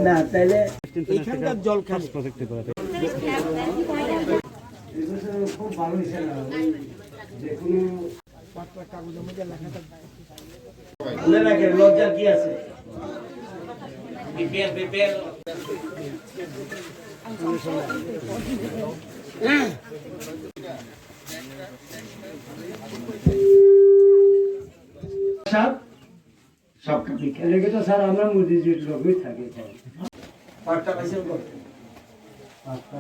না তাহলে এখানকার জল খালি খুব ভালো হয়েছে না দেখুন কাগজের মধ্যে লেখা থাকবে মনে রাখেন লজ্জা কি আছে বিপিএল সব কাপি খেলে গেছে স্যার আমরা মুদিজির লোকই থাকি পাঁচটা পয়সা করতে পাঁচটা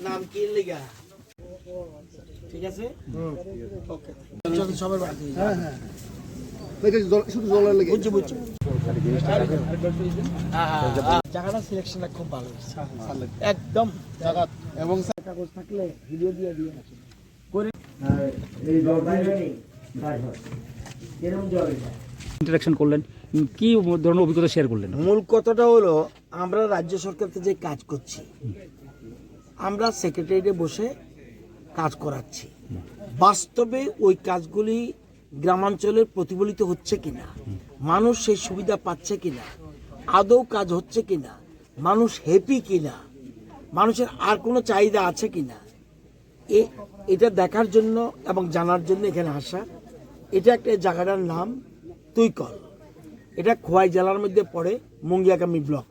নাম কি লিগা ঠিক আছে ওকে সবার বাকি হ্যাঁ হ্যাঁ শুধু জলের লেগে বুঝছি বুঝছি জায়গাটা সিলেকশনটা খুব ভালো একদম জায়গা এবং কাগজ থাকলে ভিডিও দিয়ে দিয়ে করে এই জলপাইগুড়ি এরকম জল ইন্টারাকশন করলেন কি ধরনের অভিজ্ঞতা শেয়ার করলেন? মূল কথাটা হলো আমরা রাজ্য সরকারকে যে কাজ করছি আমরা সেক্রেটারিয়েটে বসে কাজ করাচ্ছি বাস্তবে ওই কাজগুলি গ্রামাঞ্চলের প্রতিফলিত হচ্ছে কিনা মানুষ সেই সুবিধা পাচ্ছে কিনা আদৌ কাজ হচ্ছে কিনা মানুষ হ্যাপি কিনা মানুষের আর কোনো চাহিদা আছে কিনা এটা দেখার জন্য এবং জানার জন্য এখানে আসা। এটা একটা জায়গাটার নাম তুইকল, এটা খোয়াই জেলার মধ্যে পড়ে মুঙ্গিয়াকামি ব্লক।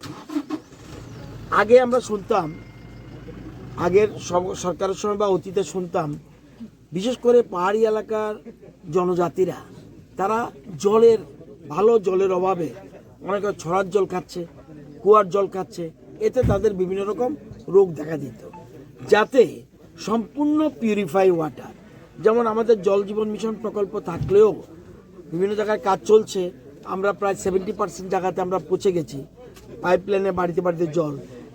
আগে আমরা শুনতাম আগের সরকারের সময় বা অতীতে শুনতাম বিশেষ করে পাহাড়ি এলাকার জনজাতিরা তারা জলের ভালো জলের অভাবে অনেক ছড়ার জল খাচ্ছে কুয়ার জল খাচ্ছে এতে তাদের বিভিন্ন রকম রোগ দেখা দিত। যাতে সম্পূর্ণ পিউরিফাই ওয়াটার যেমন আমাদের জল জীবন মিশন প্রকল্প থাকলেও বিভিন্ন জায়গায় কাজ চলছে আমরা প্রায় 70% জায়গাতে আমরা পৌঁছে গেছি পাইপলাইনে বাড়িতে বাড়িতে জল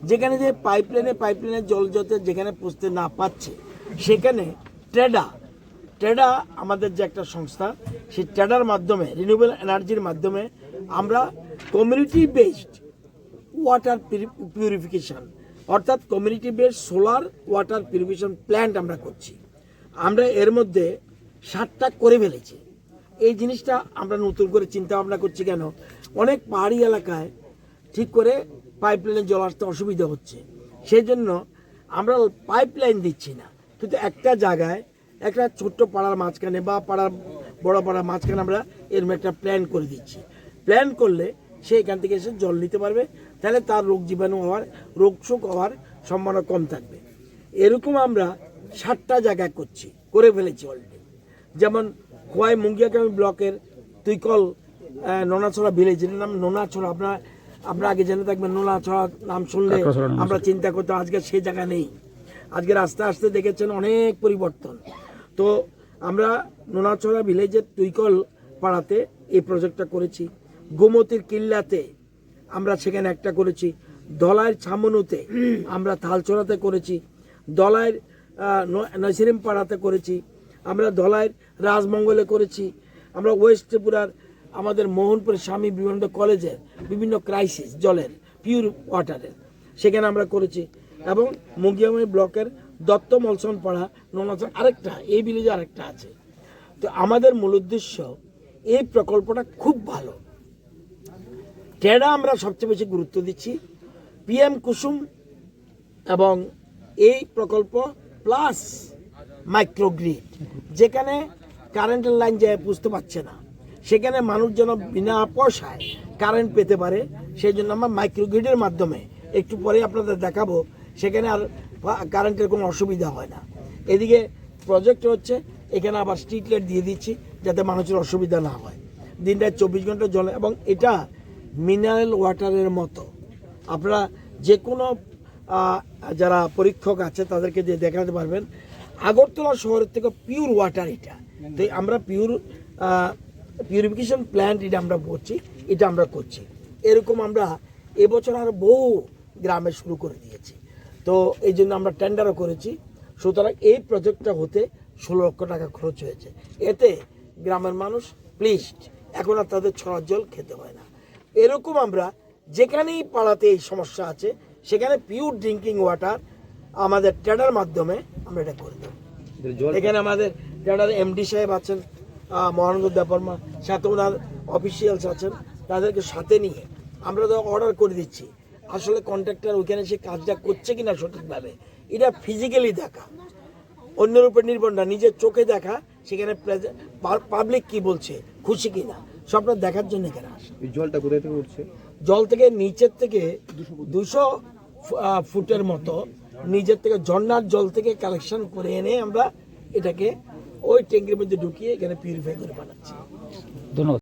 যেখানে যে পাইপলাইনের জল যাতে যেখানে পৌঁছতে না পাচ্ছে সেখানে ট্রেডা আমাদের যে একটা সংস্থা সেই ট্রেডার মাধ্যমে রিনিউয়েবল এনার্জির মাধ্যমে আমরা কমিউনিটি বেসড ওয়াটার পিউরিফিকেশন অর্থাৎ community based solar water purification plant আমরা করছি। আমরা এর মধ্যে 7টা করে ফেলেছি। এই জিনিসটা আমরা নতুন করে চিন্তা ভাবনা করছি কেন অনেক পাহাড়ি এলাকায় ঠিক করে পাইপলাইনে জল আসতে অসুবিধা হচ্ছে সেই জন্য আমরা পাইপলাইন দিচ্ছি না কিন্তু একটা জায়গায় একটা ছোট্ট পাড়ার মাঝখানে বা পাড়ার বড় পাড়ার মাঝখানে আমরা এরকম একটা প্ল্যান করে দিচ্ছি। প্ল্যান করলে সে এখান থেকে এসে জল নিতে পারবে তাহলে তার রোগ জীবাণু হওয়ার রোগ শোক হওয়ার সম্ভাবনা কম থাকবে। এরকম আমরা 7টা জায়গায় করে ফেলেছি অলরেডি। যেমন খোয়াই মুঙ্গিয়াকামি ব্লকের তুইকল নোনাছড়া ভিলেজের নাম নোনাছড়া আপনারা আগে জেনে থাকবেন নোনাছড়া নাম শুনলে আমরা চিন্তা করতাম আজকে সেই জায়গা নেই। আজকে আস্তে আস্তে দেখেছেন অনেক পরিবর্তন। তো আমরা নোনাছড়া ভিলেজের তুইকল পাড়াতে এই প্রজেক্টটা করেছি। গোমতির কিল্লাতে আমরা সেখানে একটা করেছি। ধলাইয়ের ছামনুতে আমরা থালছড়াতে করেছি। ধলাইয়ের নৈসিরিম পাড়াতে করেছি। আমরা ধলাইয়ের রাজমঙ্গলে করেছি। আমরা ওয়েস্ট ত্রিপুরার আমাদের মোহনপুরের স্বামী বিবেকানন্দ কলেজের বিভিন্ন ক্রাইসিস জলের পিওর ওয়াটারের সেখানে আমরা করেছি এবং মুঙ্গিয়াকামি ব্লকের দত্ত মলসন পাড়া নোনাচর আরেকটা এই ভিলেজে আরেকটা আছে। তো আমাদের মূল উদ্দেশ্য এই প্রকল্পটা খুব ভালো। ট্রেডা আমরা সবচেয়ে বেশি গুরুত্ব দিচ্ছি PM কুসুম এবং এই প্রকল্প প্লাস মাইক্রোগ্রিড যেখানে কারেন্টের লাইন যায় বুঝতে পারছে না সেখানে মানুষ যেন বিনা পয়সায় কারেন্ট পেতে পারে সেই জন্য আমরা মাইক্রোগ্রিডের মাধ্যমে একটু পরে আপনাদের দেখাবো সেখানে আর কারেন্টের কোনো অসুবিধা হয় না। এদিকে প্রজেক্ট হচ্ছে এখানে আবার স্ট্রিট লাইট দিয়ে দিচ্ছি যাতে মানুষের অসুবিধা না হয়। দিনটায় 24 ঘন্টা জল এবং এটা মিনারেল ওয়াটারের মতো আপনারা যে কোনো যারা পরীক্ষক আছে তাদেরকে দিয়ে দেখাতে পারবেন আগরতলা শহরের থেকে পিওর ওয়াটার এটা। তো আমরা পিউরিফিকেশন প্ল্যান্ট এটা আমরা করছি। এরকম আমরা এবছর আরও বহু গ্রামে শুরু করে দিয়েছি। তো এই জন্য আমরা টেন্ডারও করেছি। সুতরাং এই প্রজেক্টটা হতে 16 লক্ষ টাকা খরচ হয়েছে। এতে গ্রামের মানুষ প্লিজড এখন আর তাদের ছড়ার জল খেতে হয় না। এরকম আমরা যেখানেই পাড়াতে এই সমস্যা আছে সেখানে পিওর ড্রিঙ্কিং ওয়াটার আমাদের ট্রেডার মাধ্যমে আমরা এটা করে দেব। এখানে আমাদের ট্রেডার MD সাহেব আছেন, মহানন্দ দেববর্মা, সাথে ওনার অফিসিয়ালস আছেন, তাদেরকে সাথে নিয়ে আমরা তো অর্ডার করে দিচ্ছি। আসলে কন্ট্রাক্টর ওইখানে সে কাজটা করছে কিনা সঠিকভাবে এটা ফিজিক্যালি দেখা, অন্যের উপর নির্ভর না, নিজের চোখে দেখা, সেখানে পাবলিক কি বলছে, খুশি কিনা, সবটা দেখার জন্য এখানে আসে। এই জলটা কোথায় থেকে উঠছে? জল থেকে নিচের থেকে 200 ফুটের মতো নিচের থেকে ঝর্ণার জল থেকে কালেকশন করে এনে আমরা এটাকে ওই ট্যাঙ্কির মধ্যে ঢুকিয়ে এখানে পিউরিফাই করে বানাচ্ছি। ধন্যবাদ।